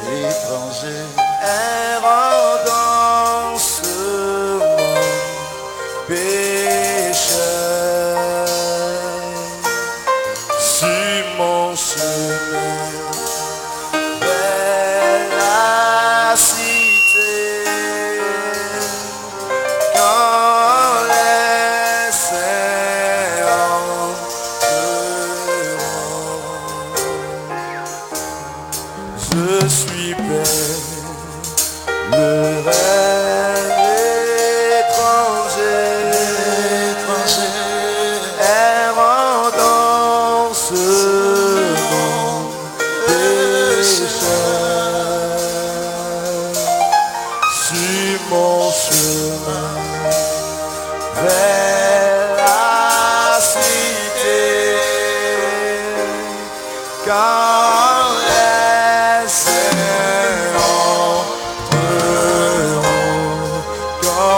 étranger, errant dans ce monde pécheur, sur mon chemin vers la cité, quand les saints entreront, je suis prêt. Le rêve étranger, errant dans ce monde pécheur, sur mon chemin vers la cité, quand les saints entreront, quand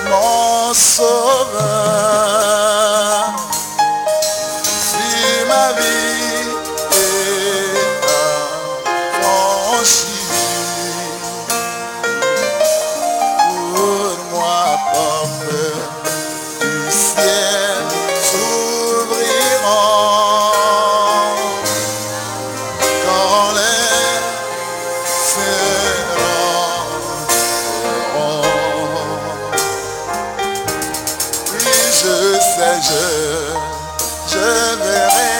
mon sauveur, si ma vie est affranchie, pour moi porte du ciel s'ouvriront, quand les saints entreront. Je verrai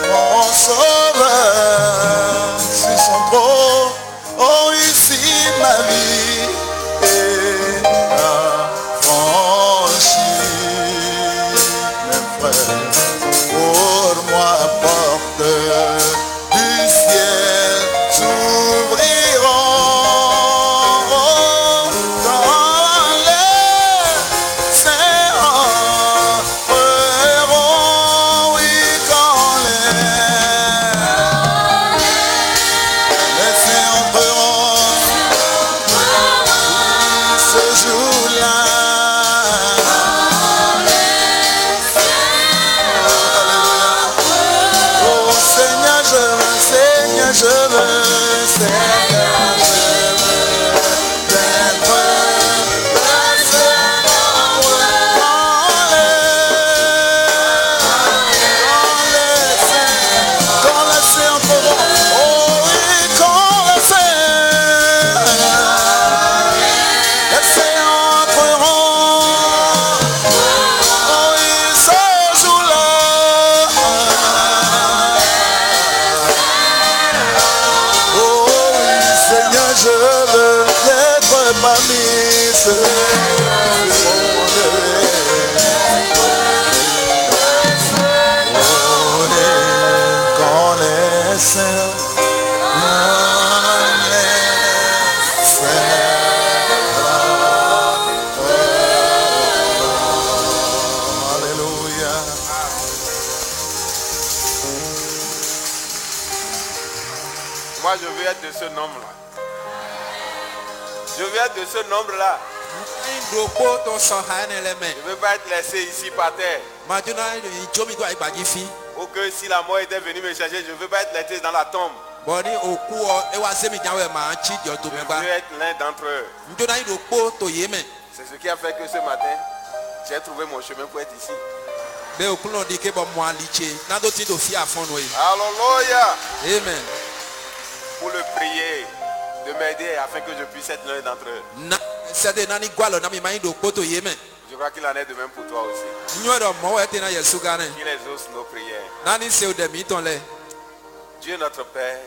mon sauveur sur son trône. Oh, ici ma vie est affranchie. Mes frères, pour moi porte du ciel s'ouvriront. Je veux, Seigneur, je veux être quand les saints entreront. Oh oui, quand les saints entreront. Oh oui, ce jour-là. Je veux être parmi ceux quand les saints, alléluia. Moi je veux être de ce nombre-là. Je veux être de ce nombre-là. do po to so ha ne le me. Je ne veux pas être laissé ici par terre. Ma jona jomi do ai ba ji fi. Ou que si la mort était venue me chercher, je ne veux pas être laissé dans la tombe. Boni oku o e wa se mi jawe ma chi di o to Je me veux ba. être l'un d'entre eux. Jona do po to ye me. C'est ce qui a fait que ce matin, j'ai trouvé mon chemin pour être ici. Be oku no di ke bo mo ali che. Na do ti do fi afon no yi. Alléluia. Amen. Pour le prier, de m'aider afin que je puisse être l'un d'entre eux. Na se de na ni gwalo na mi ma do po to ye me. Je crois qu'il en est de même pour toi aussi. Nyo do mo we te na yesu ga ne. Qu'il exauce nos prières. Na ni se o de mi ton le. Dieu notre Père,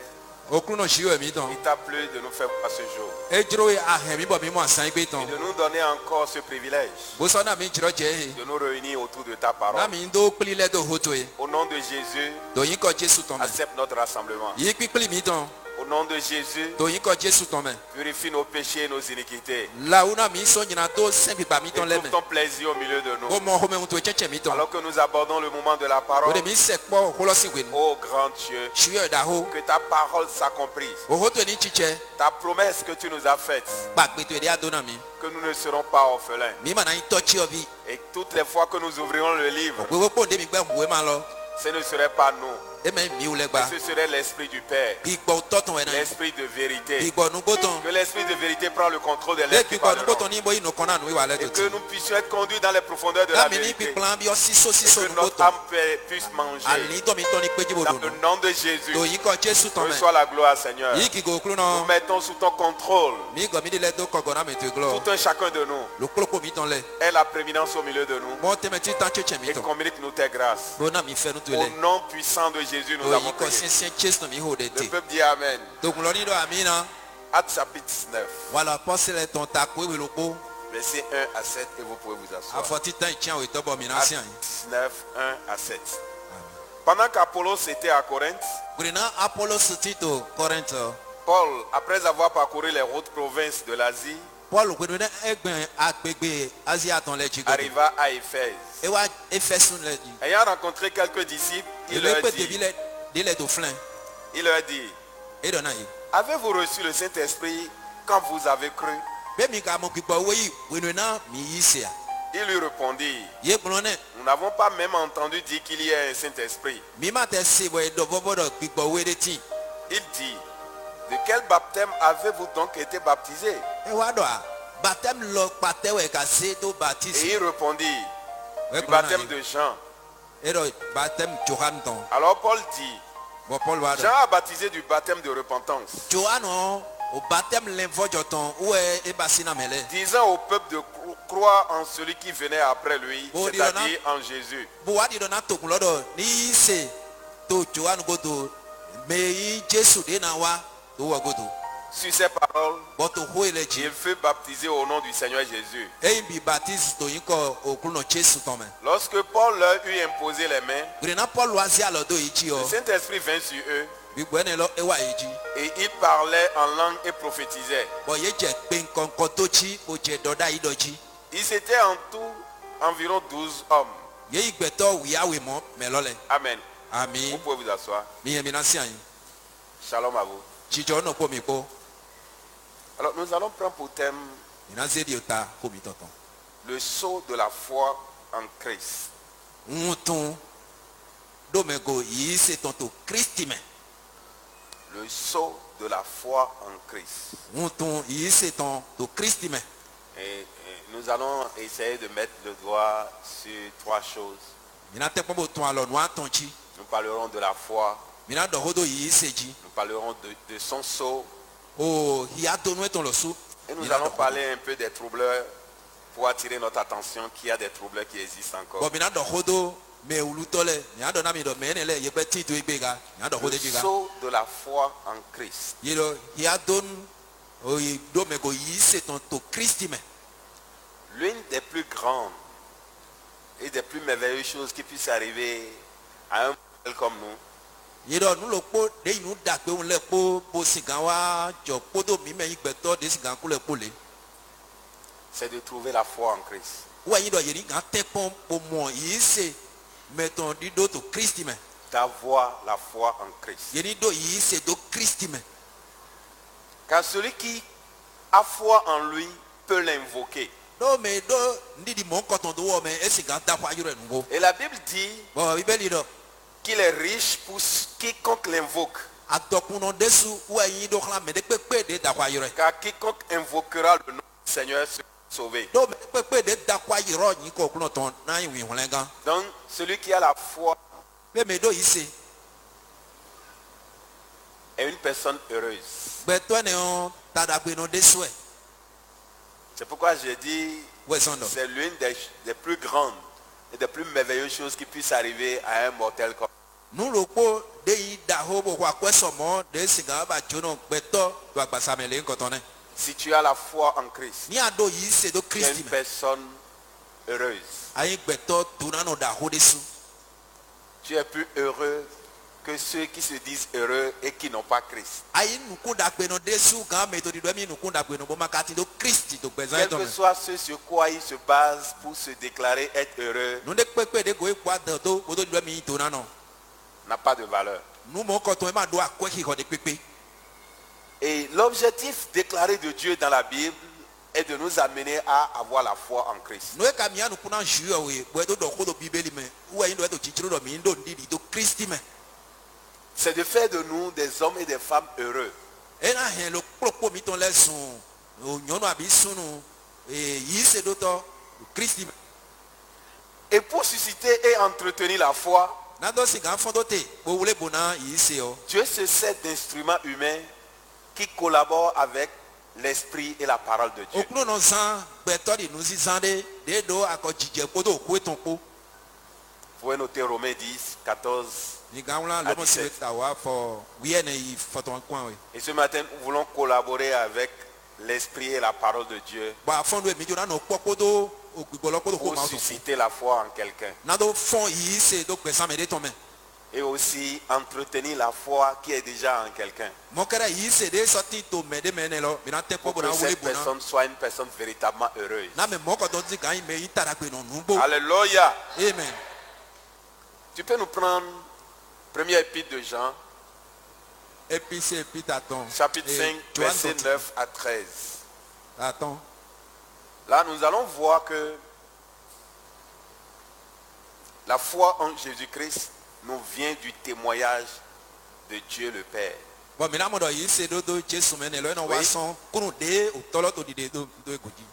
Oku no shi o mi ton. il t'a plu de nous faire voir ce jour. E jro a he mi bo mi mo asan gbe Et ton. de nous donner encore ce privilège Bo so na mi jro je he. de nous réunir autour de ta Na parole. mi do pli le do ho to ye. Au nom de Jésus, Do yin ko Jesu ton me. accepte notre rassemblement. Yi pipli mi ton. Au nom de Jésus, Do yin ko Jesu ton me. purifie nos péchés et nos iniquités. La una mi so nyina to sen bi ba mi Et ton le me. trouve ton plaisir au milieu de Bo nous. mo ho me to cheche mi ton. Alors que nous abordons le moment de la O parole, de mi se po ho lo si we. ô grand Dieu, Shi yo da ho. que ta parole s'accomplisse. O ho to ni chiche. Ta promesse que tu nous as faite, Ba gbe to de adona mi. que nous ne serons pas orphelins. Mi ma na yin to chi ovi. Et toutes les fois que nous ouvrirons le livre, Gbe wo po de mi gbe huwe ma lo. ce ne serait pas nous, E me mi u le gba. ce serait l'Esprit du Père, Bi gbo to ton we na. l'Esprit de Bi vérité. gbo nu gbo ton. Que l'Esprit de vérité prend le contrôle des Le lettres bi qui gbo nu gbo parleront. ton ni bo yin no kona nu wa le Et to que ti. nous puissions être conduits dans les profondeurs de La la mi ni bi vérité. plan bi o si so Et que nu notre to. âme puisse manger. Ali to mi to ni peji bo Dans do. le nom de Jésus, Do yin ko Jesu ton me. reçois la gloire, Seigneur. Yi ki go klu Nous no. mettons sous ton contrôle Mi go mi de le do ko go na me to glo. tout un chacun de nous. Lo klo ko mi ton le. Aie la prééminence au milieu de nous Mo te me ti tan cheche mi et ton. communique-nous tes grâces. Bo na mi fe nu to Au le. nom puissant de Jésus, nous Do avons yin ko prié. sien Jesu mi ho de Le ti. peuple dit Amen. Do kun lo ni do amina. Actes chapitre 9, Wala apostle ton ta ko we lo ko. versets 1 à 7, et vous pouvez vous asseoir. Afoti tan chen we to bo mi na sian. Actes 9, 1 à 7. Pendant qu'Apollos était à Corinthe, Grina Apollos tito Corinth. Paul, après avoir parcouru les hautes provinces de l'Asie, Paul gwenu na egben agbegbe Asia ton le ji go. arriva à Éphèse. E wa Efesun le ji. Ayant rencontré quelques disciples, E le pe de bi le de le do flan. il leur dit, E do na yi. avez-vous reçu le Saint-Esprit quand vous avez cru? Be mi ka mo kigbo we yi gwenu na mi yi se a. Il lui répondit, Ye gbon ne nous n'avons pas même entendu dire qu'il y ait un Saint-Esprit. mi ma te se bo do bobo do kigbo we de ti. Il dit, de quel baptême avez-vous donc été baptisé? E wa do a baptême lo pate we ka se do Et baptiste. il répondit, We du gbon na baptême yi. de Jean. E do baptême Johan ton. Alors Paul dit, Bo Paul wa do. Jean a baptisé du baptême de repentance, Johan no o baptême l'invojo ton ou e basi na mele. disant au peuple de croire en celui qui venait après lui, Oh, c'est-à-dire en Jésus. Bo wa di do na tokun lodo ni se to Johan go to me yi Jesu de na wa to wo go to. Sur ces paroles, Bo to ho ele ji. il fut baptisé au nom du Seigneur Jésus. E bi baptiste to yin ko okun no Jesu ton me. Lorsque Paul leur eut imposé les mains, Grina Paul wa si alo do yi ji o. le Saint-Esprit vint sur eux Bi gbo ne lo e wa yi ji. et ils parlaient en langue et prophétisaient. Bo ye je pe nkan kan to chi o je do da yi do ji. Ils étaient en tout environ 12 hommes. Ye igbeto wi awe mo me lo le. Amen. Vous Amen. pouvez vous asseoir. Mi ye mi na si an. Shalom à vous. Jijo no po mi po. Alors nous allons prendre pour thème Mi na se di o ta ko mi tonton. le sceau de la foi en Christ. Nton do me go yi se ton to Christi me. Le sceau de la foi en Christ. Nton yi se ton to Christi me. Et nous allons essayer de mettre le doigt sur trois choses. Mi na te po bo ton alo no aton chi. Nous parlerons de la foi, Mi na do ho do yi se ji. nous parlerons de son sceau O hi a do no ton lo su. et nous allons parler un peu des troubleurs pour attirer notre attention qu'il y a des troubleurs qui existent Bo encore. mi na do ho do me ulu to le. Mi na do na mi do me ne le ye pe ti to igbe ga. Mi na do ho Le de ji ga. sceau de la foi en Christ. Ye do hi a do o yi do me go yi se ton to Christi me. L'une des plus grandes et des plus merveilleuses choses qui puissent arriver à un modèle comme nous, Yero nu lo po de inu da pe un le po po sigan wa jo podo mi me igbeto de sigan ku le po le. c'est de trouver la foi en Christ. Wa yin do yeri gan te pon po mo yi se meton di do to Christi me. D'avoir la foi en Christ. Yeri do yi se do Christi me. Car celui qui a foi en lui peut l'invoquer. do me do ndidi mon koton do wo me esi ga da kwa yure nugo Et la Bible dit bo bibeli do qu'il est riche pour quiconque l'invoque. adokuno desu wo yin do kla me de pepe de da kwa yure Car quiconque invoquera le nom du Seigneur sera sauvé. do me pepe de da kwa yiro yin ko kuno ton na yin wi holenga Donc celui qui a la foi be me do ise est une personne heureuse. gbe to ne on tada gbe no desu e C'est pourquoi je dis we sondo c'est l'une des plus grandes et des plus merveilleuses choses qui puissent arriver à un mortel comme nu lo po de yi da ho bo kwa kweso mo de siga ba jono gbe to do agbasa me le nkoton ne si tu as la foi en Christ. ni ado yi se do Tu es Christi une me personne heureuse. ayi gbe to tu na no da ho desu Tu es plus heureux que ceux qui se disent heureux et qui n'ont pas Christ. ayi nukun da gbe no desu ga me to di do mi nukun da gbe no bo makati do Christi do gbe zan Quel to que me soit ce sur quoi ils se basent pour se déclarer être heureux, nu de pepe de go ikwa de to bo do di do mi to na no n'a pas de valeur. nu mo koton e ma do akwe ki ho de pepe Et l'objectif déclaré de Dieu dans la Bible est de nous amener à avoir la foi en Christ. no e ka mi anu kuna ju we bo do do ko do bibeli me wo yin do e to chichiro do mi ndo ndidi do Christi me C'est de faire de nous des hommes et des femmes heureux. e na he lo propo mi ton le sun o nyono abi sunu e yi se do to do Christi me Et pour susciter et entretenir la foi, na do si ga fon do te bo wule bona yi se o Dieu se sert d'instruments humains qui collaborent avec l'esprit et la parole de Dieu. okuno no san gbe to di nu si san de do ako jije ko do ko eton ko Vous pouvez noter Romains 10, 14. ni ga wala lo mo se ta wa for wi ene yi foton kwa we Et ce matin, nous voulons collaborer avec l'esprit et la parole de Dieu ba fon do mi jo na no popo do ogbigbo ko do ko pour ma so susciter la foi en quelqu'un. na do fon yi se do gbe san me de ton me Et aussi entretenir la foi qui est déjà en quelqu'un. mo kere yi se de so ti to me de me ne lo mi na te Pour popo que na wule cette bona personne soit une personne véritablement heureuse. na me mo ko do ti ga yi me yi tara pe no nu bo Alléluia. amen Tu peux nous prendre première épître de Jean, et puis c'est puis t'attends chapitre 5, verset 9 à 13. attends Là, nous allons voir que la foi en Jésus-Christ nous vient du témoignage de Dieu le Père. bon mais là mo do yi se do do Jesu me ne lo no wa Oui. son kunu de o tolo to di de do egudi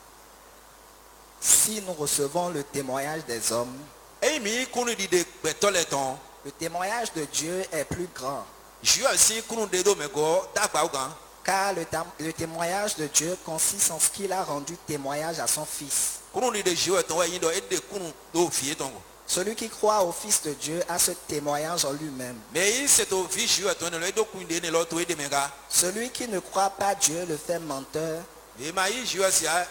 Si nous recevons le témoignage des hommes, e mi kunu di de gbe to le ton le témoignage de Dieu est plus grand. ju si kunu de do me go dagba o gan Car le témoignage de Dieu consiste en ce qu'il a rendu témoignage à son Fils. kunu ni de ju ton wa yin do e de kunu do fie ton go Celui qui croit au Fils de Dieu a ce témoignage en lui-même. mais yi se to vi ju ton ne lo e do kun de ne lo to e de me ga Celui qui ne croit pas Dieu le fait menteur, e ma yi ju si a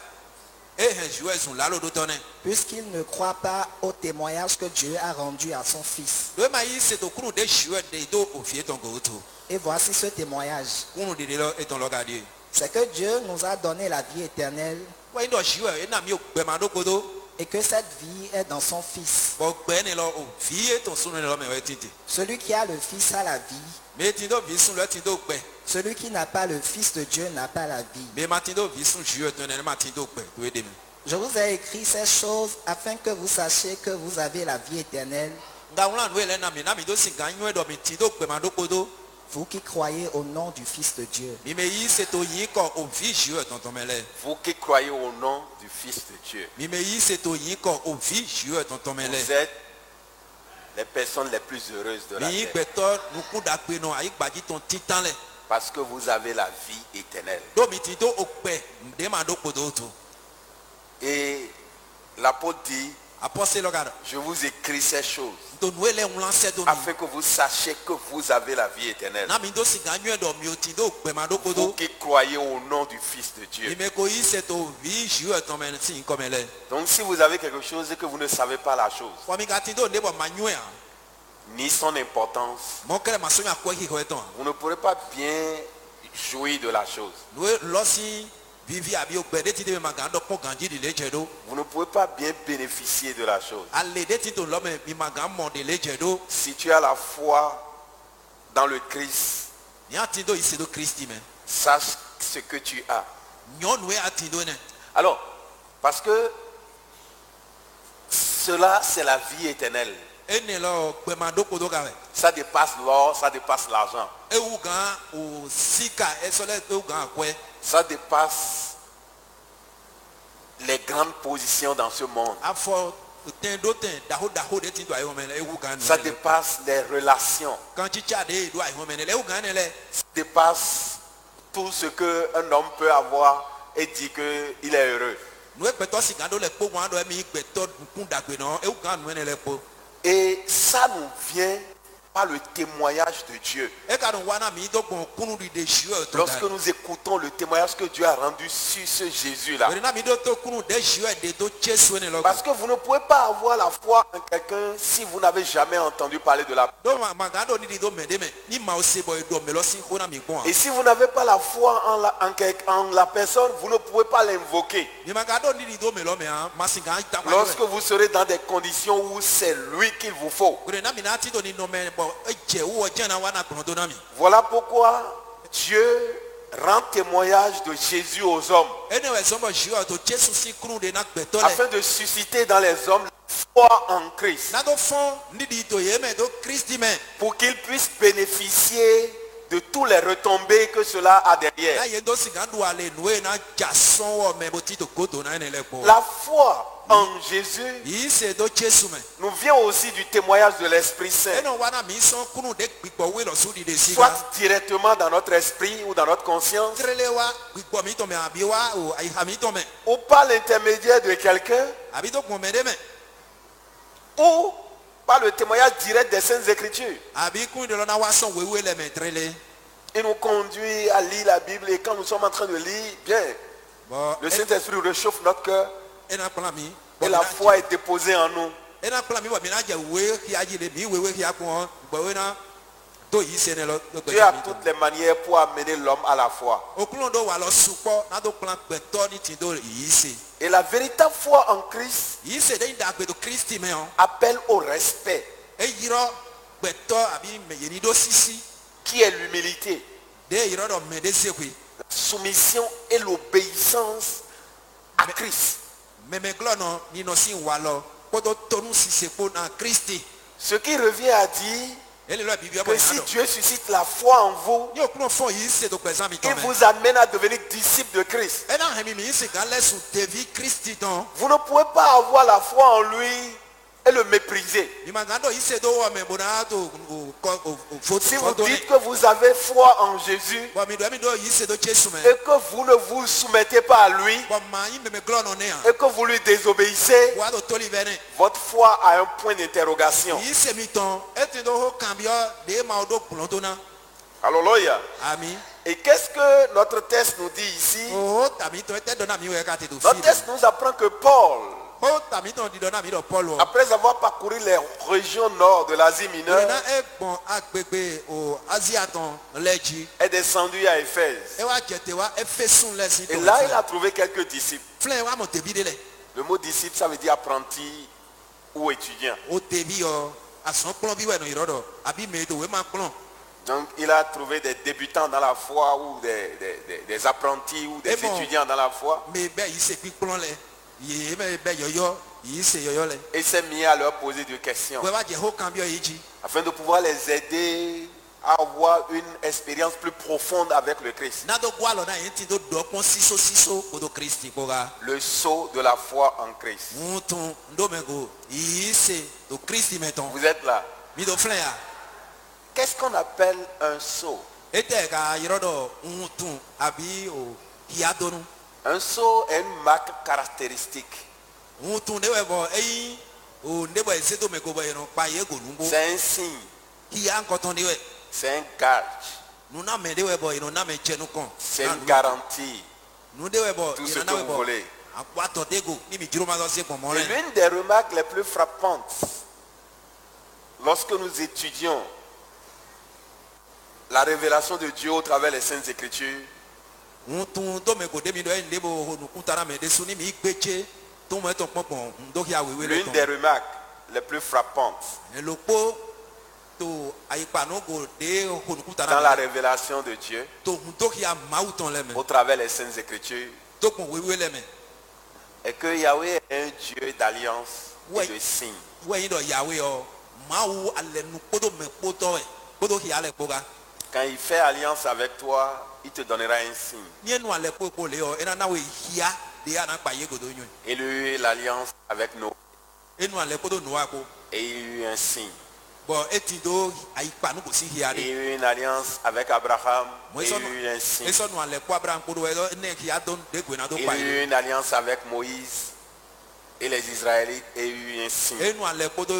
e he ju sun la lo do ton ne puisqu'il ne croit pas au témoignage que Dieu a rendu à son Fils. do ma yi se to kunu de ju de do o fie ton go to Et voici ce témoignage. kunu de lo e ton lo ga di C'est que Dieu nous a donné la vie éternelle wa yin do ju e na mi o gbe ma do ko do et que cette vie est dans son Fils. bo gbe ne lo o fie ton sunu ne lo me we tinte Celui qui a le Fils a la vie. me tin do vi sun lo tin do gbe Celui qui n'a pas le Fils de Dieu n'a pas la vie. me ma tin do vi sun ju ton ne ma tin do gbe to e de me Je vous ai écrit ces choses afin que vous sachiez que vous avez la vie éternelle, nga wala nu ele na mi do si ga nyu e do mi tin do gbe ma do ko do vous qui croyez au nom du Fils de Dieu. mi me yi se to yin ko o vi ju ton ton me le Vous qui croyez au nom du Fils de Dieu, mi me yi se to yin ko o vi ju ton ton me le vous êtes les personnes les plus heureuses de la mi yi terre. gbe to nu ku da pe no ayi gbaji ton titan le Parce que vous avez la vie éternelle. do mi tin do o gbe de ma do ko do to Et l'apôtre dit, apostle lo ga je vous écris ces choses to nu ele un lance do mi afin que vous sachiez que vous avez la vie éternelle. na mi do si ga nyu e do mi o tin do gbe ma do ko Vous do qui croyez au nom du Fils de mi Dieu. me ko yi se to vi ju ton me si ko me le Donc si vous avez quelque chose et que vous ne savez pas la chose, wa mi ga tin do ne bo ma nyu e ni son importance, mo kere ma so mi akwa ki ko e ton vous ne pourrez pas bien jouir de la chose. nu lo si vivi abi o gbe de tin de ma ga do po ganji di le je do Vous ne pouvez pas bien bénéficier de la chose. ale de tin to lo me mi ma ga mo de le je do Si tu as la foi dans le Christ, ni a tin do ise do Christi me sache ce que tu as. nyo nu e a tin do ne Alors, Parce que cela, c'est la vie éternelle. ene le gbemado kodo ka wɛ Ça dépasse l'or, ça dépasse l'argent. ewu gã o sika esɔlɛ ewu gã akɔɛ Ça dépasse les grandes positions dans ce monde. afɔ tɛn do tɛn daho de ti do ayi wɔmɛ lɛ ewu gã Ça nu lɛ dépasse les relations. kan tsitsa de do ayi wɔmɛ lɛ ewu gã ne lɛ Ça dépasse tout ce qu'un homme peut avoir et dire qu'il est heureux. nu egbɛtɔ si gã do le kpo gã do emi gbɛtɔ kun dagbe nɔ ewu gã nu ne lɛ kpo Et ça nous vient par le témoignage de Dieu. eka nu wana mi do gbɔn kunu di de si yɔ to Lorsque da nous écoutons le témoignage que Dieu a rendu sur ce Jésus-là. wɛrɛ na mi do to kunu de si yɔ de to tsesu ne lɔ Parce que vous ne pouvez pas avoir la foi en quelqu'un si vous n'avez jamais entendu parler de la foi. do ma gã do ni di do mɛ de mɛ ni maa o se bɔ edo mɛ lɔ si ko na mi gbɔn Et si vous n'avez pas la foi en la personne, vous ne pouvez pas l'invoquer. mi ma gã do ni di do mɛ lɔ mɛ hã ma si gã ta ma Lorsque vous serez dans des conditions où c'est lui qu'il vous faut. wɛrɛ na mi na ti do ni nɔ mɛ bɔn edze wɔ jɛn na wana gbɔn do na mi. Voilà pourquoi Dieu rend témoignage de Jésus aux hommes. ene wɛ sɔn bɔ si yɔ to tsesu si kunu de na gbɛtɔ lɛ Afin de susciter dans les hommes la foi en Christ. na do fɔn ni di to ye mɛ do kristi mɛ Pour qu'ils puissent bénéficier de tous les retombées que cela a derrière. na ye do si gã do ale nu ye na dza sɔn wɔ mɛ bo ti to ko do na ene lɛ kpɔ. La foi en Jésus yi se do tsesu mɛ. nous vient aussi du témoignage de l'Esprit Saint. ene wana mi sɔn kunu de gbikpɔ we lɔ su di de si Soit ka. directement dans notre esprit ou dans notre conscience, tirele wa gbikpɔ mi tɔ mɛ abi wa o ayiha mi tɔ mɛ ou par l'intermédiaire de quelqu'un, abi do gbɔn mɛ de mɛ ou par le témoignage direct des Saintes Écritures. abi kun de lɔ na wa sɔn wewe lɛ mɛ tirele. Il nous conduit à lire la Bible et quand nous sommes en train de lire, bien, bɔn le Saint-Esprit réchauffe notre cœur ena kplɔ mi. et la foi est déposée en nous. ena kplɔ mi bɔ mi na dze wewe xia dzi le mi wewe xia kpɔn gbɔwe na do yi se ne lɔ do Dieu a gbɛtɔ mi tɔ. toutes les manières pour amener l'homme à la foi. okunu do wa lɔ sukpɔ na do kplɔ gbɛtɔ ni ti do yi se. Et la véritable foi en Christ yi se de yi da gbe do kristi mɛ o. appelle au respect, eyirɔ gbɛtɔ abi mɛ yeni do sisi qui est l'humilité, de yirɔ dɔ mɛ de se koe. la soumission et l'obéissance à Christ. mɛmɛglɔ nɔ ninɔ si wa lɔ kpɔdɔ tɔnu sise kpo na kristi. Ce qui revient à dire ele lɔ bibi que ɛbɔ si yina dɔ. Dieu suscite la foi en vous, ni okunu fɔ yi se do gbɛzan mi il tɔ mɛ. vous amène à devenir disciple de Christ. ena hɛmi mi yi se gan lɛ su devi kristi tɔn. Vous ne pouvez pas avoir la foi en lui et le mépriser. mimagan dɔ yi se do wɔ mɛ bona to o kɔ o Si vous foto dites ne. que vous avez foi en Jésus bɔn mi do yi se do jesu mɛ. et que vous ne vous soumettez pas à lui bɔn maa yi mɛmɛglɔ nɔ ne yan. et que vous lui désobéissez, wa do toli vɛ ne. votre foi a un point d'interrogation. yi se mi tɔn eti do ho kan biɔ de ma o do kplɔn to na. Alléluia. ami. Et qu'est-ce que notre texte nous dit ici? o tami tɔn ete dɔ na mi wɛ ka te do fi Notre de. texte nous apprend que Paul, o tami tɔn di dɔ na mi dɔ paul wɔ. après avoir parcouru les régions nord de l'Asie mineure, na egbɔn agbegbe o azia tɔn lɛ dzi. est descendu à Éphèse. ewa jɛte wa efe sun lɛ si Et tɔn là, il lɛ a trouvé quelques disciples. filɛ wa mo tebi de lɛ. Le mot disciple, ça veut dire apprenti ou étudiant. o tebi yɔ asɔn kplɔn bi wɛ no yɔrɔ dɔ abi mɛ do we ma kplɔn. Donc, il a trouvé des débutants dans la foi ou des apprentis ou des Et bon. étudiants dans la foi. mɛ bɛ yi se kpi kplɔn lɛ ye mɛ bɛ yɔyɔ yi se yɔyɔ lɛ. Et il s'est mis à leur poser des questions wɛ wa jɛ ho kan bi yɔ yi dzi. afin de pouvoir les aider à avoir une expérience plus profonde avec le Christ. na do gbɔ alɔ na ye ti do dɔ kpɔn siso ko do kristi ko ka. Le saut de la foi en Christ. ŋutun do mɛ ko yi se do kristi mɛ tɔn. Vous êtes là. mi do filɛ ya. Qu'est-ce qu'on appelle un saut? ete ka yɔrɔ dɔ ŋutun abi o kia donu. Un saut est une marque caractéristique. ŋutun de wɛ bɔ eyi o ne bɔ ese do mɛ ko bɔ yen nɔ kpa ye ko nugo. C'est un signe. kia ŋkɔtɔn de wɛ. C'est un gage. nunamɛ de wɛ bɔ yen nɔ namɛ tsɛnu kɔn. C'est une garantie. nu de wɛ bɔ Tout ce yen que nɔ vous wɛ bɔ. voulez. agbatɔ de go ni mi dzro ma zɔ se kpɔmɔ Et lɛ. l'une des remarques les plus frappantes, lorsque nous étudions la révélation de Dieu au travers des Saintes Écritures, ŋutun do mɛ ko de mi do eyi de bo nukutara mɛ de su ni mi gbetse to mɛ tɔn kpɔkpɔn ŋdo kia wewe lɛ l'une des tɔn. remarques les plus frappantes elokpo to ayikpanu go de nukutara dans la mɛ révélation de Dieu to ŋdo kia mawu tɔn lɛ au mɛ travers des Saintes Écritures, to kpɔn wewe lɛ mɛ. Et que Yahweh est un Dieu d'alliance Ouais. et de signes. wɛyin dɔ yawe yɔ mawu alɛ nu kpodo mɛ kpotɔ yɛ kpodo xia lɛ kpoga Quand il fait alliance avec toi, il te donnera un signe. nye nu alɛ kpokpo le yɔ ena na wo xia de ana kpa ye godo nyɔ Il a eu l'alliance avec Noé enu alɛ kpodo nua ko et il y a eu un signe. bɔn eti do ayi kpa nu gosi xia Il y de a eu une alliance avec Abraham Moi, et il y ça, a eu un signe. esɔ nu alɛ kpo abraham kpodo yɛ ne xia do de goena do Il y kpa a eu ye une alliance avec Moïse et les Israélites et il y a eu un signe. enu alɛ kpodo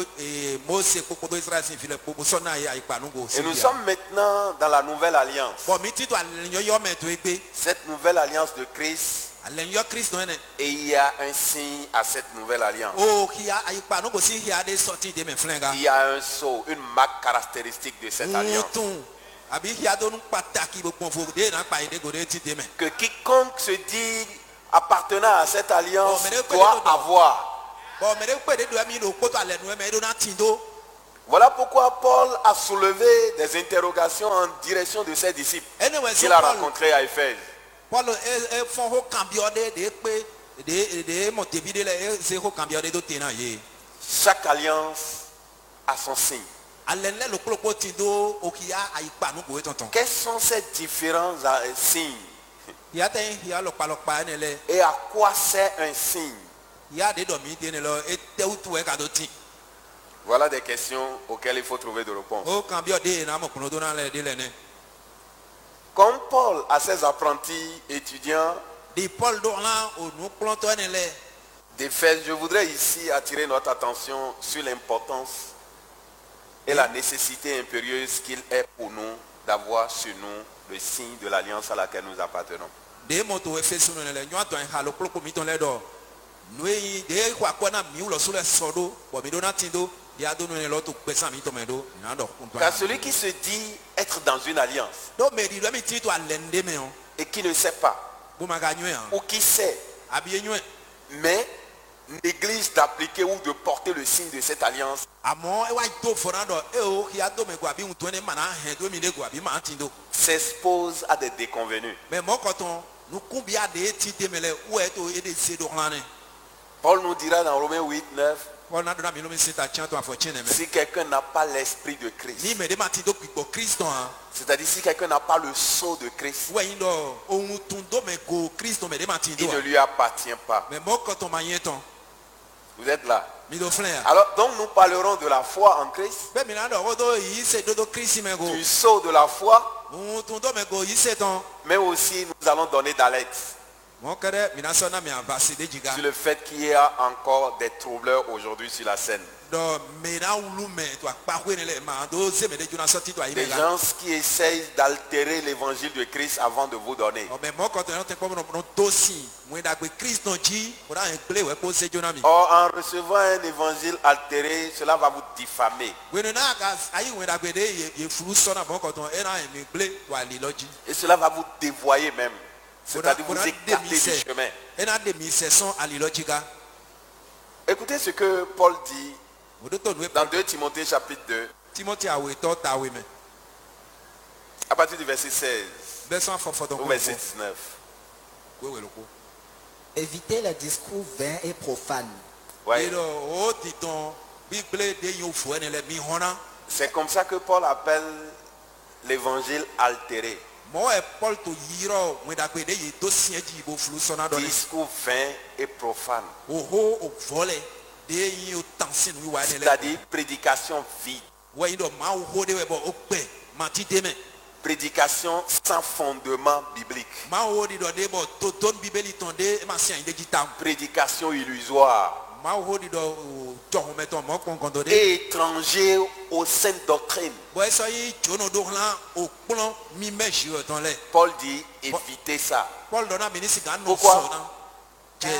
mose kpokpodo israel si fi lɛ kpo sɔna ye ayi kpa nu go si Et nous xia sommes maintenant dans la nouvelle alliance. bɔn mi ti to alɛ nyɔyɔ mɛ to egbe Cette nouvelle alliance de Christ, alɛ nyɔ kristu yɛ nɛ et il y a un signe à cette nouvelle alliance. o xia ayi kpa nu go si xia de sɔti de mɛ filɛ ga. Il y a un sceau, une marque caractéristique de cette alliance. Ŋutun àbí hiadonu pàtàkì gbogbo fò dé náà pa ìdégò dé ti dé mẹ. Que quiconque se dit appartenant à cette alliance Oh, mais doit avoir. bɔn mɛ de kpe de do ɛmi do kpótó alɛ nu ɛmɛ edo náà ti do. Voilà pourquoi Paul a soulevé des interrogations en direction de ses disciples ɛnìwẹ̀ qu'il sọ a paul rencontrés à Éphèse. paul fɔn ko kànbiɔ de kpe de mɔ tebi de lɛ se ko kànbiɔ de do ten na ye. Chaque alliance a son signe. alɛ lɛ lo kplokpo ti do o kì ya ayi kpa nu goe tɔntɔn. Quels sont ces différents signes hiya tɛ hiya lɔkpalɔkpa ɛnɛ lɛ et à quoi sert un signe? hiya de dɔ mi den ne lɔ etewu tu yɛ ka do ti. Voilà des questions auxquelles il faut trouver des réponses. o kànbiɔ de yena mɔ kunu do na lɛ de lɛ nɛ. Comme Paul à ses apprentis étudiants di paul do la o nu kplɔtɔ ɛnɛ lɛ. d'Éphèse, je voudrais ici attirer notre attention sur l'importance et la nécessité impérieuse qu'il est pour nous d'avoir sur nous le signe de l'alliance à laquelle nous appartenons. de moto efesu ne le nyɔ atɔ ha lo kplɔkpo mi tɔn lɛ dɔ nu yi de xɔ akɔ na mi wulɔ so lɛ sɔ do bɔn mi do na ti do ya do nu ne lɔ to gbɛsan mi tɔmɛ do yina dɔ kun Car tɔ celui qui se dit être dans une alliance do mɛ di lɔ mi ti to alɛ nu de mɛ o et qui ne sait pas, boma ka nyɔɛ ou hàn qui sait, abi ye nyɔɛ mais néglige d'appliquer ou de porter le signe de cette alliance, amɔ ewa do fɔna dɔ e o ya do mɛ go abi ŋutɔ ne mana hɛn do mi de go abi ma ti do s'expose à des déconvenus. mɛ mɔ kɔtɔn nukun bi a de ti de mɛ lɛ wɛ to e de se do xlã ne Paul nous dira dans Romains 8, 9, wɔn na do na mi lo mi si ta tiɲɛ to afɔ tiɲɛ nɛ mɛ si quelqu'un n'a pas l'esprit de Christ, ni mɛ de ma ti do kpikpɔ kristu hàn. c'est-à-dire si quelqu'un n'a pas le sceau de Christ, wẹ́yìn dọ̀ ohun tún dó mẹ́ go kristu mẹ́ de ma ti il do ne wa lui appartient pas. mẹ́ mọ́ kọ́tọ̀ ma yẹn tán Vous êtes là. mi do filẹ̀ ya. Alors, donc nous parlerons de la foi en Christ, bẹ́ẹ̀ mi náà dọ̀ o do yìí ṣe dodo kristu mẹ́ go du sceau de la foi, ohun tún dó mẹ́ go yìí ṣe tán mais aussi nous allons donner d'alerte mọ́ kẹ́rẹ́ mi náà sọ náà mi àbá sí de jìgá sur le fait qu'il y a encore des troubleurs aujourd'hui sur la scène. dọ̀ mi náà wulu mẹ́ tó àkpákó yẹn lẹ̀ máa do ṣe mẹ́ de jóná sọ títọ́ ayé Des mẹ́ la gens qui essayent d'altérer l'évangile de Christ avant de vous donner. ọ̀ mẹ́ mọ́ kọ́tọ̀ yẹn tẹ́ kpọ́ mọ́ tó sí mo dàgbé kristu jí mo dà yẹn gbélé wẹ́ kó ṣe jóná mi. Or, en recevant un évangile altéré, cela va vous diffamer. wẹ́nu náà ka ayé wẹ́ dàgbé de yẹ furu sọ́nà mọ́ kọ́tọ̀ ẹ̀ náà yẹn mi gbélé wà lì lọ́jí. Et cela va vous dévoyer même. C'est-à-dire vous écarter du chemin. ẹ̀ náà dèmi sẹ̀sán àlì lọ́jí ká. Écoutez ce que Paul dit Odoto nu dans 2 Timothée chapitre 2, Timothy awetɔ ta awe mɛ à partir du verset 16 bɛsɔn afɔfɔ dɔn au verset 19. wewele ko Évitez les discours vains et profanes, Ouais. yidɔ o titɔn bíblé de yin fo ɛni lɛ mi hɔnna C'est comme ça que Paul appelle l'évangile altéré. mɔwɔ yɛ paul to yirɔ ŋmɛdagbe de yi to siɛ dzi bo fulu sɔnna dɔ ne Discours vain et profane. oho o vɔlɛ de yin o tan sinu wa ɛni lɛ C'est-à-dire prédication vide. wɔ yin dɔ maa ho de wɛ bɔ o gbɛ maa ti de mɛ Prédication sans fondement biblique. maa ho de dɔ de bɔ to ton bíbélì tɔn de e ma se yin de dzi tam Prédication illusoire. maa ho de dɔ o jɔnmɛtɔn mɔ kɔnkɔntɔ de Et étranger aux saintes doctrines. bɔn esɔ yi tsono do hlan o kplɔn mi mɛ zi o tɔn lɛ. Paul dit évitez ça. Paul donna ministre quand nous Pourquoi? sommes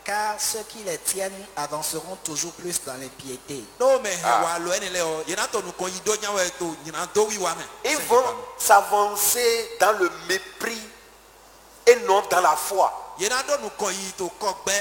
car ceux qui les tiennent avanceront toujours plus dans l'impiété. no mais wa lo eni le o yena to nu kon yi do nyawe to yena do wi wa me Ils vont s'avancer dans le mépris et non dans la foi. yena do nu kon yi to ko gbe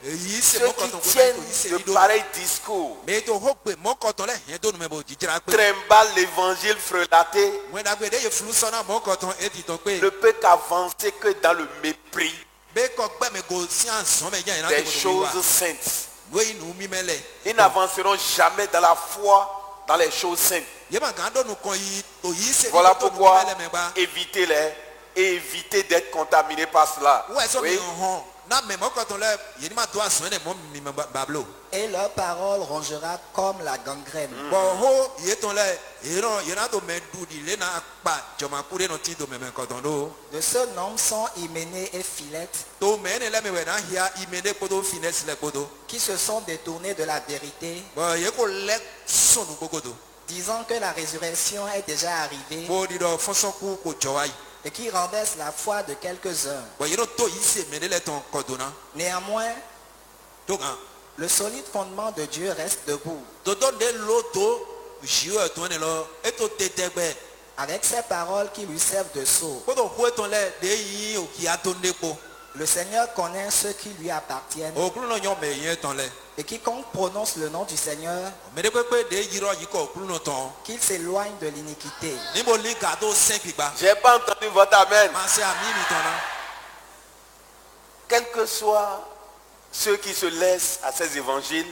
yi se Ceux mo ko qui to ko tiennent to yi se de ri do pareils discours me to ho gbe mo ko to le hen do nu me bo jijira pe trimballent l'évangile frelaté when da gbe de ye flu so na mo ko to e ti to pe ne peut qu'avancer que dans le mépris be ko gbe me go si anson me jan ina des to choses saintes. no yi nu mi mele Ils n'avanceront jamais dans la foi, dans les choses saintes. ye ma gan do nu kon yi to yi se Voilà to nu pourquoi mele me ba évitez-les et évitez d'être contaminés par cela. ouais so mi Oui. hon na me mo ko ton le ye ni ma to ason ne mo mi me bablo Et leur parole rongera comme la gangrène. bo ho ye ton le ye na to me du di le na pa joma ku de no ti do me ko ton do De ce nom sont Hyménée et Philette, to me ne le me we na hia imene kodo finesse le kodo qui se sont détournés de la vérité, bo ye ko le sonu kokodo disant que la résurrection est déjà arrivée bo di do fonson ku ko jowai et qui renversent la foi de quelques-uns. bo ye no to yi se me ne le ton kodona Néanmoins, to gan le solide fondement de Dieu reste debout. toto de loto jiu ton ne lo eto tetegbe Avec ces paroles qui lui servent de sceau. kodo hu ton le de yi o ki atonde ko Le Seigneur connaît ceux qui lui appartiennent. o kulu no nyo me yen ton le Et quiconque prononce le nom du Seigneur, me de pepe de yiro yi ko kulu no ton qu'il s'éloigne de l'iniquité. ni mo li ga do 5 gbigba J'ai pas entendu votre amen. ma se ami mi ton na Quels que soient ceux qui se laissent à ces évangiles,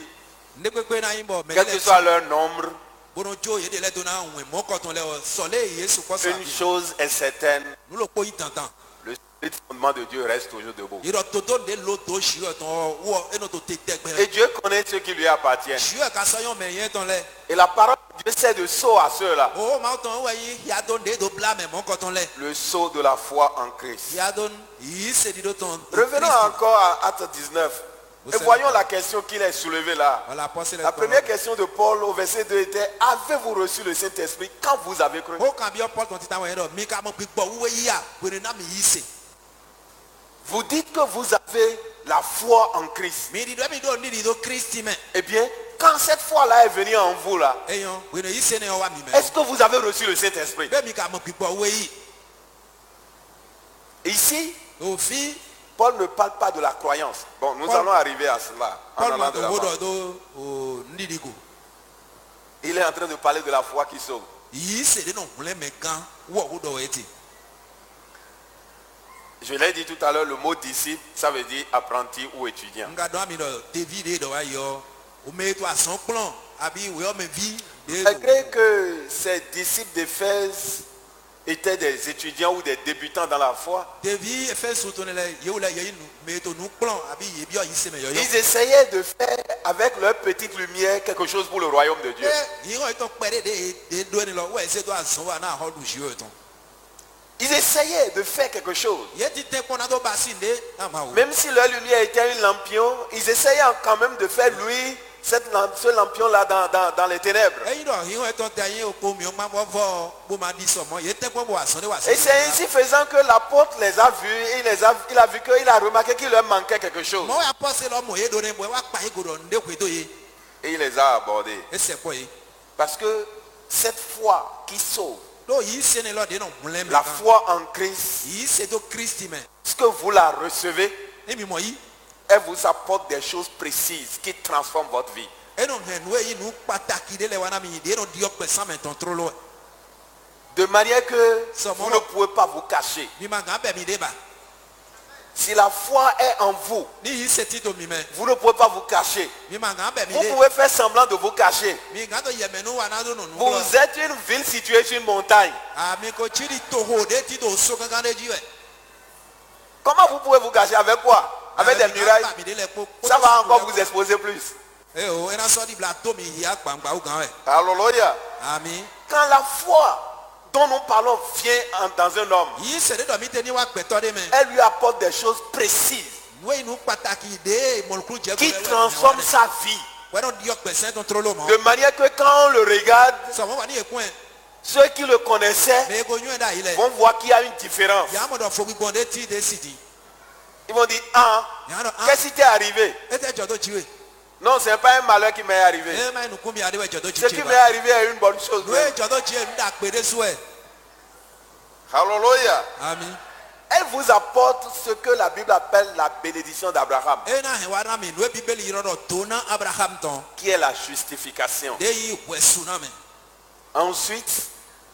ne pepe na yin bo me quel que soit leur nombre, bono jo ye de le do na wen mo ko ton le o so le yesu ko sa une chose est certaine, nu lo ko yi tantan le solide fondement de Dieu reste toujours debout. yiro toto de loto jiu ton wo eno to tetegbe Et Dieu connaît ceux qui lui appartiennent. jiu ka so yon me yen ton le Et la parole de Dieu c'est de sceau à ceux-là. o ma ton we yi ya don de do bla me mo ko ton le Le sceau de la foi en Christ. ya don yi se di do ton Revenons encore à Acte 19. Et voyons la question qu'il est soulevée là. voilà passer La première question de Paul au verset 2 était: avez-vous reçu le Saint-Esprit quand vous avez cru? o kan bi o Paul ton ti ta we do mi ka mo gbo wo yi ya we na mi yi se Vous dites que vous avez la foi en Christ. mi di do ni di do Christi me Eh bien, quand cette foi-là est venue en vous là, eyan we no yi se ne o wa mi me est-ce que vous avez reçu le Saint-Esprit? be mi ka mo gbo wo yi Ici, o fi Paul ne parle pas de la croyance. Bon, nous Paul- allons arriver à cela. En Paul allant ma de do l'avant. wo do o ni di go Il est en train de parler de la foi qui sauve. yi se de no hule me kan wo wo do eti Je l'ai dit tout à l'heure, le mot disciple, ça veut dire apprenti ou étudiant. nga do mi do David do wa yo o me to asan plon abi we o me vi de Malgré que ces disciples d'Éphèse étaient des étudiants ou des débutants dans la foi, David fe so to ne le ye wo le ye nu me to nu plon abi ye bi o yi se me yo yo ils essayaient de faire avec leur petite lumière quelque chose pour le royaume de Dieu. yi o to pere de do ni lo we se do asan wa na ho du ji o ton Ils essayaient de faire quelque chose. ye ti te ko na do ba si de na ma o Même si leur lumière était un lampion, ils essayaient quand même de faire luire ce lampion-là dans les ténèbres. eyin do yi o to te yin o ko mi o ma bo vo bo ma di so mo ye te ko bo asan de wa Et c'est ainsi faisant que l'apôtre les a vus, il a vu qu'il a remarqué qu'il leur manquait quelque chose. mo ya apostle o mo ye do ne bo wa pa yi go do nde kwe to ye Et il les a abordés. e se ko ye Parce que cette foi qui sauve, do yi se ne lo de no hule me la kan foi en Christ, yi se do Christi me ce que vous la recevez, e mi mo yi elle vous apporte des choses précises qui transforment votre vie. e no he nu yi nu pataki de le wa na mi de no di o pe san me ton tro lo De manière que Ça, vous mon- ne pouvez pas vous cacher. mi ma ga be mi de ba Si la foi est en vous, ni yi se ti do mi me vous ne pouvez pas vous cacher. mi ma ga be mi Vous de pouvez faire semblant de vous cacher. mi ga to ye me nu wa na do no nu Vous êtes une ville située sur une montagne. a mi ko chiri to ho de ti do so kan kan de ji we Comment vous pouvez vous cacher? Avec quoi? Avec des murailles. Ça va encore vous exposer plus. e o e na so di bla to mi ya pangba o gan we Alléluia. ami Quand la foi dont nous parlons vient dans un homme, yi se de do mi te ni wa pe to de me elle lui apporte des choses précises nu yi nu pataki de mo ku je qui transforment sa vie. we no di o pe san ton tro lo mo De manière que quand on le regarde, so mo wa ni e kun e ceux qui le connaissaient me go nyu da ile vont voir qu'il y a une différence. ya mo do fo gbon de ti de si di Ils vont dire, ah, ya no qu'est-ce qui t'est arrivé? e te jo to ji we Non, ce n'est pas un malheur qui m'est arrivé. e ma nu ku mi ade we jo to ji Ce qui m'est arrivé est une bonne chose. nu e jo to ji e nda pe de so e Alléluia. ami Elle vous apporte ce que la Bible appelle la bénédiction d'Abraham, e na he wa na mi nu e bibeli yiro do to na Abraham ton qui est la justification. de yi we su na me Ensuite,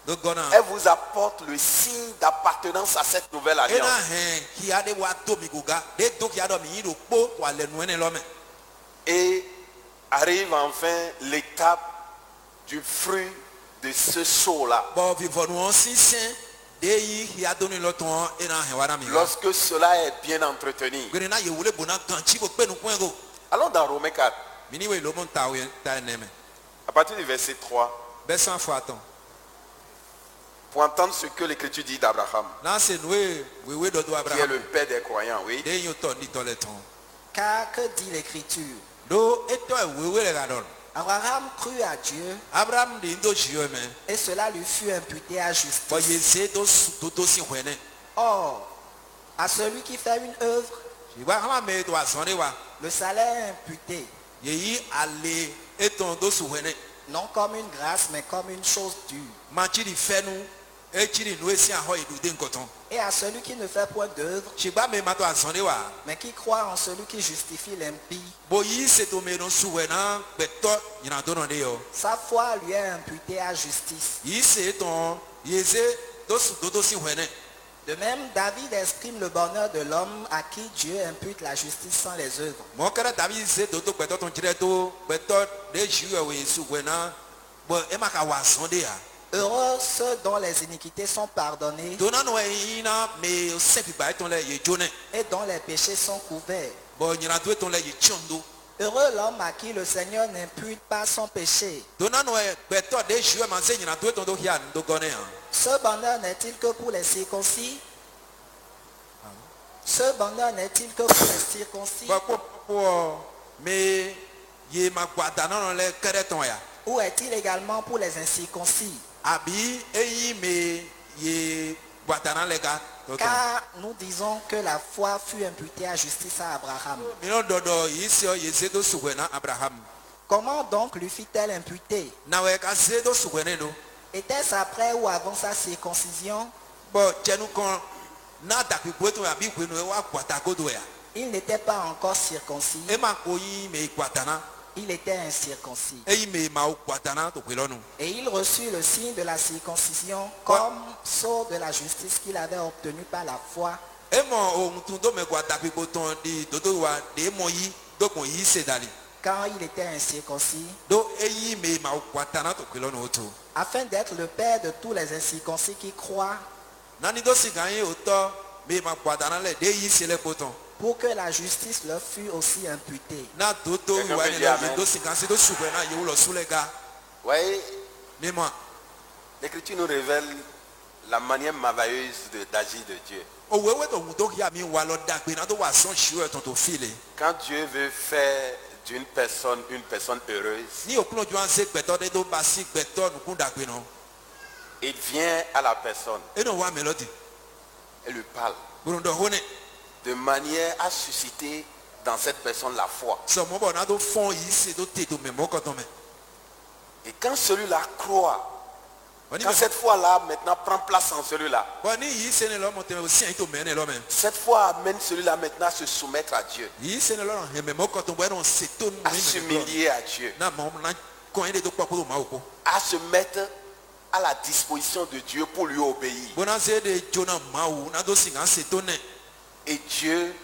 do gɔna Elle vous apporte le signe d'appartenance à cette nouvelle ena alliance. hɛn kia de wa to mi goga de do kia dɔ mi yi do kpo to alɛ nuɛ ne lɔ mɛ Et arrive enfin l'étape du fruit de ce saut-là. bɔn vivɔnuɔ sisɛn de yi kia do ne lɔ tɔn ena hɛn wa na mi wa Lorsque cela est bien entretenu. gbɛni na yewule bona gantsi ko kpɛnu kpɛn ko Allons dans Romains 4, mini wo lomo ta o ta ne mɛ à partir du verset 3, bɛ san fɔ atɔn pour entendre ce que l'Écriture dit d'Abraham, n'a se nue wewe dɔ do qui est abraham le père des croyants. Oui. de yi o tɔ ni tɔ lɛ tɔn Car que dit l'Écriture? do etɔ ye wewe le ka dɔ Abraham crut à Dieu abraham de do zi yɔ mɛ et cela lui fut imputé à bɔn justice. ye se do su do si hɔɛ nɛ Or, à celui qui fait une œuvre, ìgbà hama mɛ do azɔn de wa le salaire est imputé, yeyi ale etɔn do su hɔɛ nɛ non comme une grâce, mais comme une chose due. matsi di fɛ nu etsi di nu esi ahɔ yi do de nkɔtɔn Et à celui qui ne fait point d'œuvre, tsigba mɛ ma to azɔn de wa mais qui croit en celui qui justifie l'impie, bo yi se to mɛ no su hɔɛ na gbɛtɔ yina do nɔ de yɔ sa foi lui est imputée à justice. yi se etɔn yeze do su do si hɔɛ nɛ De même, David exprime le bonheur de l'homme à qui Dieu impute la justice sans les œuvres. mɔ kɛrɛ dabi se do to gbɛtɔ tɔn tsi to gbɛtɔ de zi yɔ wo su hɔɛ na bɔn ema ka wa azɔn de ya Heureux ceux dont les iniquités sont pardonnées dona nɔ yina mɛ se gbigba etɔn lɛ ye dzo nɛ et dont les péchés sont couverts. bɔn yina do etɔn lɛ ye tiɔn do. Heureux l'homme à qui le Seigneur n'impute pas son péché. dona nɔ gbɛtɔ de zi yɔ ma se yina do etɔn do hia do gɔ ne yan. Ce bonheur n'est-il que pour les circoncis? Ce bonheur n'est-il que pour les circoncis? Kpɔ me ye ma gbɔ adanɔ lɛ kɛrɛ tɔn ya Ou est-il également pour les incirconcis? abi eyi me ye gbɔ adanɔ lɛ ka tɔtɔ. Car nous disons que la foi fut imputée à justice à Abraham. minɔ dɔdɔ yi se ye se do sugbɛ na abraham Comment donc lui fit-elle imputer? nawɛ ka se do sugbɛ ne do Était-ce après ou avant sa circoncision? bɔn cɛnu kɔn n'a dakpekpe tɔn abi gbɛnu ye wa gbɔ atako do ya Il n'était pas encore circoncis, e ma ko yi me gbɔ atana il était incirconcis. eyi me ma wo gbɔ atana to gbe lɔnu Et il reçut le signe de la circoncision comme sceau de la justice qu'il avait obtenu par la foi. emɔ ohun tun do me gbɔ atakpekpe tɔn di dodo wa de emɔ yi do kpɔn yi se dali Quand il était incirconcis, do eyi me ma wo gbɔ atana to gbe lɔnu o to. afin d'être le père de tous les incirconcis qui croient, nani do si gan ye o tɔ me ma gbɔ atana lɛ de yi se lɛ kpɔtɔn pour que la justice leur fût aussi imputée. na do to Quelqu'un wa peut ne dire lɛ amen. ye do si gan se do sugbɛ na ye wo lɔ su lɛ ga Voyez, ne ma l'Écriture nous révèle la manière merveilleuse d'agir de Dieu. o wewe to ŋun do ya mi wa lɔ dagbe na do wa sɔn si o tɔn to fi le Quand Dieu veut faire d'une personne une personne heureuse, ni o kplɔ jɔ an se gbɛtɔ de do ba si gbɛtɔ nukun dagbe nɔ il vient à la personne e n'o wa mɛ lɔ ten et lui parle gbolondɔ ho ne de manière à susciter dans cette personne la foi. sɔmɔ bɔ na do fɔn yi se do te do mɛ mɔ kɔtɔn mɛ Et quand celui-là croit, Oni quand mɛ cette foi-là maintenant prend place en celui-là, bɔn ni yi se ne lɔ mɔ tɛmɛ o si yan yi to mɛ ne lɔ mɛ cette foi amène celui-là maintenant à se soumettre à Dieu, yi se ne lɔ hɛn mɛ mɔ kɔtɔn bɔ ɛnɔ se to nu à yi mɛ s'humilier à Dieu, na mɔ na kɔn yi de do kpɔ kó ma o ko à se mettre à la disposition de Dieu pour lui obéir. bona se de jona ma o na do si gan se to ne Et Dieu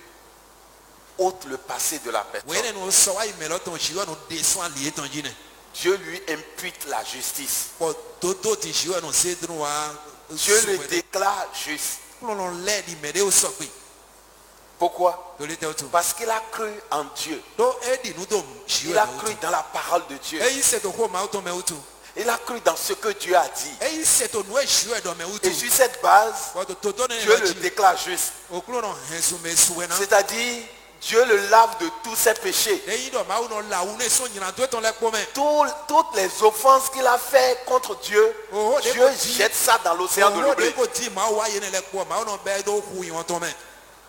ôte le passé de la personne. wɛrɛ no sɔ wa yi mɛ lɔ tɔn si yɔ no de sɔn ali ye tɔn dzi ne Dieu lui impute la justice. bɔn toto ti si yɔ no se dunu wa Dieu le déclare juste. kplɔlɔ lɛ di mɛ de o sɔ gbe Pourquoi? toli tɛ o tu Parce qu'il a cru en Dieu. do e di nu to si Il yɔ a ne o cru tu dans la parole de Dieu. eyi se to ko ma o tɔn mɛ o tu Il a cru dans ce que Dieu a dit. eyi se to nu e si yɔ dɔn mɛ o Et tu sur cette base, bɔn toto ne Dieu lɔ le dzi déclare juste. o kplɔlɔ hɛn su mɛ suwɛ na C'est-à-dire, Dieu le lave de tous ses péchés. eyi dɔ ma o nɔ la o ne sɔn nyina to etɔn lɛ kpɔ mɛ Toutes les offenses qu'il a fait contre Dieu, Oh, Dieu des petits- jette ça dans l'océan de o de l'oubli. ko ti ma o wa ye ne lɛ kpɔ ma o nɔ bɛ do hu yi wɔn tɔn mɛ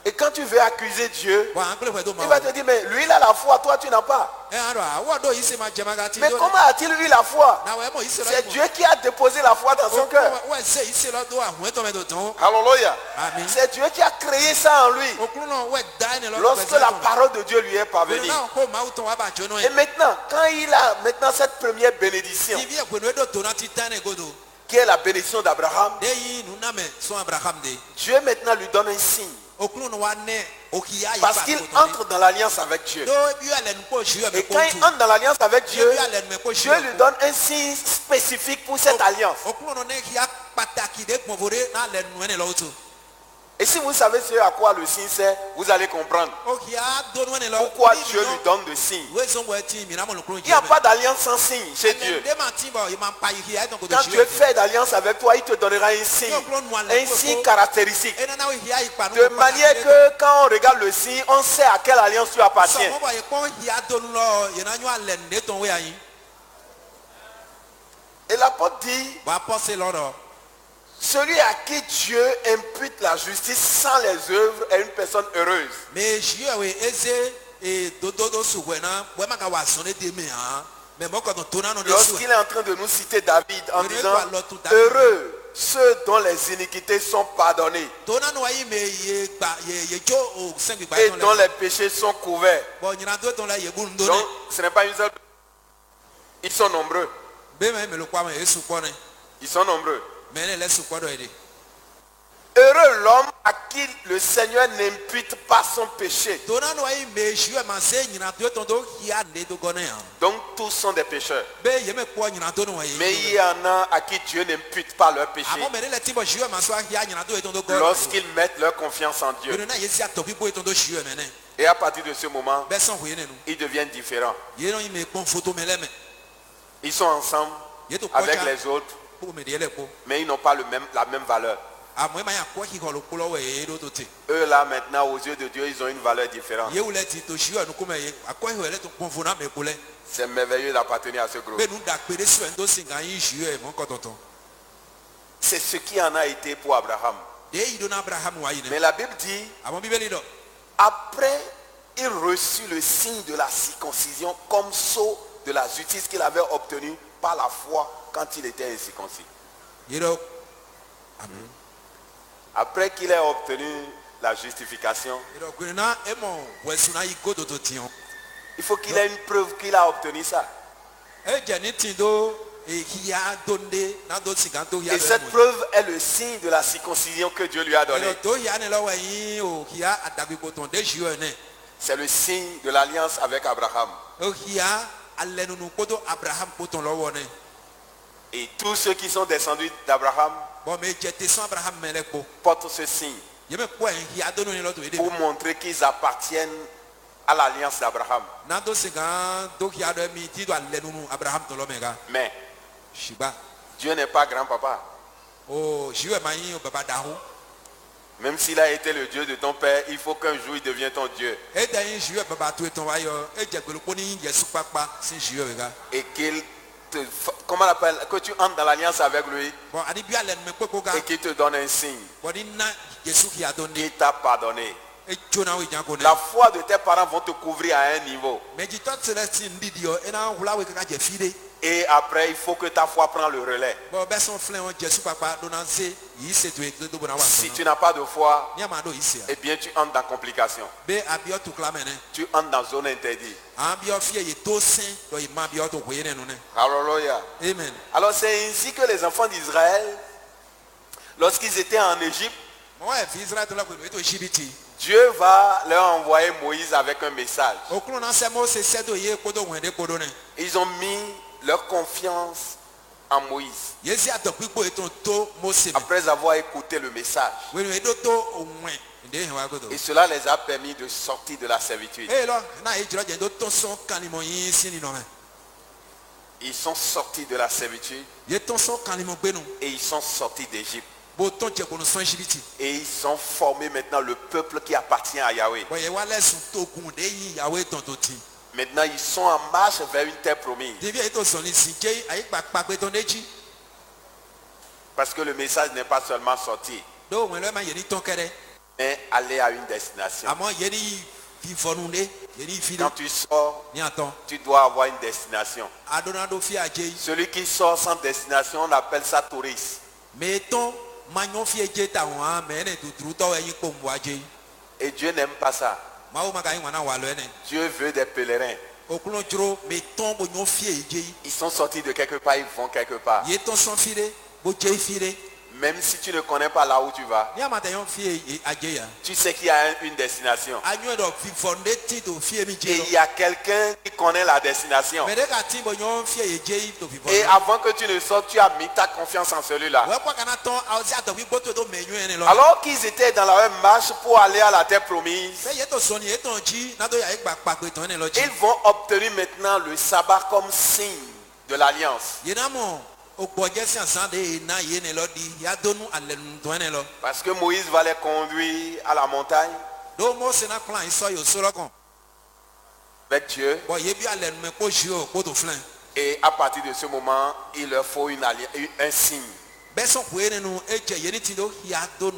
Et quand tu veux accuser Dieu, bɔn an kple fɛ to ma il o va te dire, mais lui il a la foi, toi tu n'as pas. ɛ an dɔ awɔ do yi se ma jɛma ka ti Mais do comment a-t-il eu la foi? na wɛ mɔ yi se C'est lɔ Dieu qui a déposé la foi dans son cœur. wɛ se yi se lɔ do a hun etɔn mɛ do tɔn Alléluia. Amen. C'est Dieu qui a créé ça en lui. o kplɔlɔ wɛ da yi ne lɔ Lorsque la parole de Dieu lui est parvenue. n'a ko ma o tɔn wa ba jɔ n'o Et ye maintenant, quand il a maintenant cette première bénédiction, ibi ɛgbɛnu edo to na ti tan ne godo qui est la bénédiction d'Abraham, de yi nu na me son Abraham de Dieu maintenant lui donne un signe. okunu no wa ne okia yi Parce qu'il entre dans l'alliance avec Dieu. do bi ale nu ko jiwe me Et ko quand il entre dans l'alliance avec Dieu, bi ale nu me ko Dieu lui donne un signe spécifique pour cette alliance. okunu no ne kia pataki de gbonvore na ale nu ene lo tu Et si vous savez ce à quoi le signe sert, vous allez comprendre okia do nu ene lo pourquoi Dieu lui donne le signe. we so mo ti mi na mo lu Il n'y a pas d'alliance sans signe chez Dieu. de ma ti bo yi ma pa yi kia don ko Quand Dieu fait d'alliance avec toi, il te donnera un signe caractéristique. ena na we kia yi pa De manière que quand on regarde le signe, on sait à quelle alliance tu appartiens. so mo bo yi ko kia do nu lo yi na nyu ale ne ton we ayin Et l'apôtre dit, ba pose loro celui à qui Dieu impute la justice sans les œuvres est une personne heureuse. mais jiwe we eze e do su we na we ma ka wa so ne de me ha mais mo ko to na no de su Lorsqu'il est en train de nous citer David en Mais disant, toi, l'autre, David. heureux ceux dont les iniquités sont pardonnées to na no ayi me ye gba ye jo o sengi gba et ton dont le les péchés sont couverts. bo nyina do ton la ye bu ndo Donc, ne ce n'est pas une seule. Ils sont nombreux. be me lo kwa me yesu ko ne Ils sont nombreux. me ne le su ko do ede Heureux l'homme à qui le Seigneur n'impute pas son péché. to na no ayi me jiwe ma se nyina do ton do hia ne do go ne ha Donc tous sont des pécheurs. be ye me ko nyina do no ayi Mais il y en a à qui Dieu n'impute pas leur péché amo me ne le ti bo jiwe ma so hia nyina do ton do go lorsqu'ils mettent leur confiance en Dieu. be na yesi atopi bo ton do jiwe me ne Et à partir de ce moment, be son huye ne nu ils deviennent différents. ye no yi me kon photo me le me Ils sont ensemble ye to ko avec les autres, ko me de le ko mais ils n'ont pas la même valeur. amo ma ya ko ki ko lo ko lo we ye do to te Eux là maintenant aux yeux de Dieu, ils ont une valeur différente. ye wule ti to jiwe nu ko me ye akwa he le to kon fo na me ko le C'est merveilleux d'appartenir à ce groupe. be nu da pere su en do singa yin jiwe mo ko tonton C'est ce qui en a été pour Abraham. de yi do na Abraham wa yi Mais ne la Bible dit, amo bibeli do après, il reçut le signe de la circoncision comme sceau de la justice qu'il avait obtenu par la foi quand il était incirconcis. ye do Après qu'il ait obtenu la justification, ye do kun na e mo wesu na yi go do to tion il faut qu'il ait une preuve qu'il a obtenu ça. e je ni tin do e hia donde na do singa to hia Et cette preuve est le signe de la circoncision que Dieu lui a donné. to hia ne lo we yin o hia adagbe ko ton de jiwe ne C'est le signe de l'alliance avec Abraham. o hia ale nu ko do Abraham ko ton lo wo ne Et tous ceux qui sont descendus d'Abraham bo me je te son Abraham me le ko portent ce signe ye me ko en hia do no ni lo to ede pour montrer qu'ils appartiennent à l'alliance d'Abraham. na do singa do hia do mi ti do ale nu Abraham to lo me ga Mais shiba Dieu n'est pas grand-papa. o jiwe ma yin o baba da ho Même s'il a été le Dieu de ton père, il faut qu'un jour il devienne ton Dieu. e da yin jiwe baba to ton wa yo e je gbelu ko ni yesu papa sin jiwe ga Et qu'il te, comment on appelle, que tu entres dans l'alliance avec lui bon ani bi ale me ko ga et qu'il te donne un signe. bon ni na yesu hia do ni Il t'a pardonné. e jona we jan ko ne La foi de tes parents vont te couvrir à un niveau. me ji to celestine ndidi yo e na hula we ka je fide Et après, il faut que ta foi prenne le relais. bon be son flen o yesu papa do na se yi se to e do bona wa Si so tu n'as pas de foi, ni ama do yi se eh bien tu entres dans complication. be abio to klame ne Tu entres dans zone interdite. ambio fie ye to sen do yi ma bio to we ne no ne Alléluia. amen Alors c'est ainsi que les enfants d'Israël, lorsqu'ils étaient en Égypte, mo e fi Israel to la ko to shibiti Dieu va leur envoyer Moïse avec un message. okunu na se mo se se do ye ko do wende ko do ne Ils ont mis leur confiance en Moïse. yesi atokpikpo eto to mose me Après avoir écouté le message. we no edo to onwe de he wa go do Et cela les a permis de sortir de la servitude. e lo na e jiro je do to son kanimo yin sini no me Ils sont sortis de la servitude ye to son kanimo gbe nu et ils sont sortis d'Égypte. bo to je ko no son shibiti Et ils sont formés maintenant le peuple qui appartient à Yahweh. bo ye wa lesun to gun de yin yawe ton to ti Maintenant, ils sont en marche vers une terre promise. de bi e to son ni si je ayi pa pe ton deji Parce que le message n'est pas seulement sorti, do won lo ma ye ni ton kere mais aller à une destination. amo ye ni fi fonu de ye ni fi de Quand tu sors, ni aton tu dois avoir une destination. adona do fi aje Celui qui sort sans destination, on appelle ça touriste. me ton manyo fi eje ta won me ne tuturu to yin ko mwa je Et Dieu n'aime pas ça. ma o ma ka yin wana wa lo ene Dieu veut des pèlerins. okulon juro me ton bo nyo fi eje Ils sont sortis de quelque part, ils vont quelque part. ye ton son fi de bo dze fi ɖe. Même si tu ne connais pas là où tu vas, Ní àmàtà yẹn fi adze ya. tu sais qu'il y a une destination. Anyɔe dɔ vivɔ ne ti to fi mi Et dze il y a quelqu'un qui connaît la destination. Mɛ ɖe ka ti bo nyɔ fi ye dze yi to vivɔ. Et avant que tu ne sortes, tu as mis ta confiance en celui-là. Wɔ kɔ kana tɔn awo si atɔ fi gbɔtɔ do mɛ nyɔe ne lɔ. Alors qu'ils étaient dans la même marche pour aller à la terre promise, Fɛ yeto sɔni yeto dzi na do ya egba kpakpe tɔn ne lɔ dzi. ils vont obtenir maintenant le sabbat comme signe de l'alliance. Yena mɔ o gbɔdze si asan de na ye ne lɔ di ya do nu alɛ nu tɔn ne lɔ. Parce que Moïse va les conduire à la montagne Do mo sena kplɔ yi sɔ yi o so lɔ kɔn. avec Dieu. Bɔn ye bi alɛ nu mɛ kpo zi o kpo to filɛ. Et à partir de ce moment, il leur faut un signe. Bɛ sɔn koe ne nu edze ye ni ti do ya do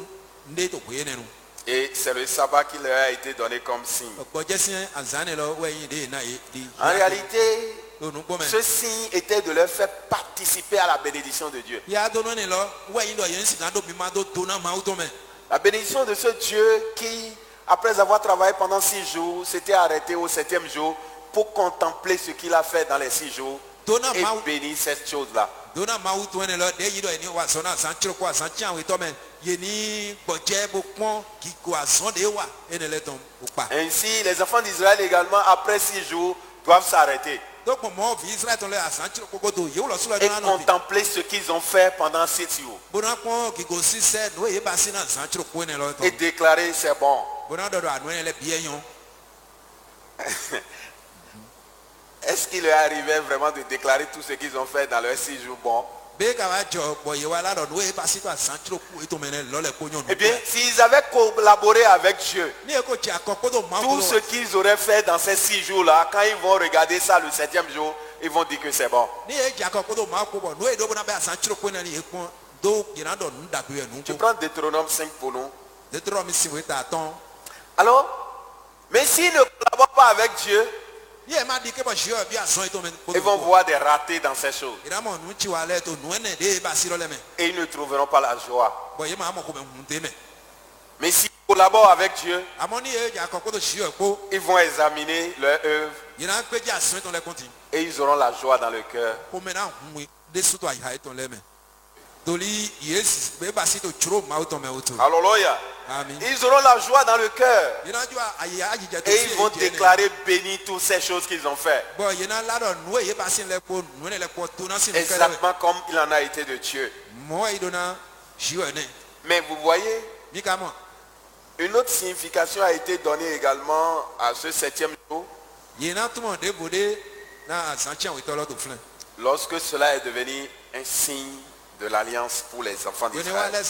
ne to koe ne nu. Et c'est le sabbat qui leur a été donné comme signe. Gbɔdze si azan ne lɔ wɛ yi de na ye di. En réalité, Do nu kpɔ mɛ. ce signe était de leur faire participer à la bénédiction de Dieu. Ya do nu ne lɔ wɛ yi dɔ ye si na do mi ma do to na ma wo to mɛ. La bénédiction de ce Dieu qui, après avoir travaillé pendant 6 jours, s'était arrêté au 7e jour pour contempler ce qu'il a fait dans les 6 jours Dona et ma bénir cette chose-là. dona ma wo to ne lɔ de yi dɔ ye ni wa sɔn na azan tsiro ko azan tia wo tɔ mɛ ye ni gbɔdze bo kpɔn kiko azɔn de wa ene lɛ tɔn o kpa. Ainsi, les enfants d'Israël également, après 6 jours, doivent s'arrêter Do kpɔ mɔ vi Israɛl tɔn lɛ azan tsiro koko do yewu lɔ sulɔ et dona nɔ bi. contempler ce qu'ils ont fait pendant 6 jours Bona kpɔn kiko sisɛ no ye ba si na azan tsiro ko ne lɔ et tɔn. déclarer c'est bon. Bona dɔ do anu ne lɛ biɛ nyɔ. Est-ce qu'il leur arrivait vraiment de déclarer tout ce qu'ils ont fait dans leurs 6 jours bons? Be ka wa jɔ bɔ ye wa la dɔ no ye ba si to azan tsiro ko eto mɛ ne lɔ lɛ ko nyɔ Eh bien, s'ils avaient collaboré avec Dieu, Ni ye ko tsi akɔ kpo do ma tout wo ce lo. qu'ils auraient fait dans ces 6 jours-là, quand ils vont regarder ça le 7e jour, ils vont dire que c'est bon. Ni ye dzi akɔ kpo do ma ko bɔ no ye do bona be azan tsiro ko ne ni ye kpɔn do yina dɔ nu dagbe yɛ nu Tu ko. prends Deutéronome 5 pour nous. Detrɔ mi si wo ta tɔn. Alors, mais s'ils ne collaborent pas avec Dieu, Ni ye ma di ke bɔ si yɔ bi azɔn eto mɛ ils vont voir des ratés dans ces choses. Yina mɔ nu tsi wa lɛ to nu ene de ba si lɔ lɛ mɛ. Et ils ne trouveront pas la joie. Bɔn ye ma mɔ ko mɛ hun te mɛ. Mais s'ils collaborent avec Dieu, Amɔ ni ye dzi akɔ kpo do si yɔ kpo. ils vont examiner leur œuvre Yina kpe dzi azɔn etɔn lɛ kɔnti. et ils auront la joie dans le cœur. Ko mɛ na hun de suto ayi ha etɔn lɛ mɛ. Toli ye si be ba si to tsoro ma etɔn mɛ o to. Alléluia. Ami. Ils auront la joie dans le cœur. Yina ju ayi ayi jɛ to Et si ils vont ye jɛ ne. déclarer béni toutes ces choses qu'ils ont fait. Bɔn yina la dɔ nu ye ba si lɛ kpo nu ne lɛ kpɔ to na si nu kɛ lɛ mɛ. Exactement comme il en a été de Dieu. Mɔ yi do na si yɔ ne. Mais vous voyez, Mi ka mɔ. une autre signification a été donnée également à ce 7e jour. Yina tumɔ de bo de na azan tia wo etɔ lɔ to filɛ. Lorsque cela est devenu un signe de l'alliance pour les enfants Yone wa d'Israël. lɛ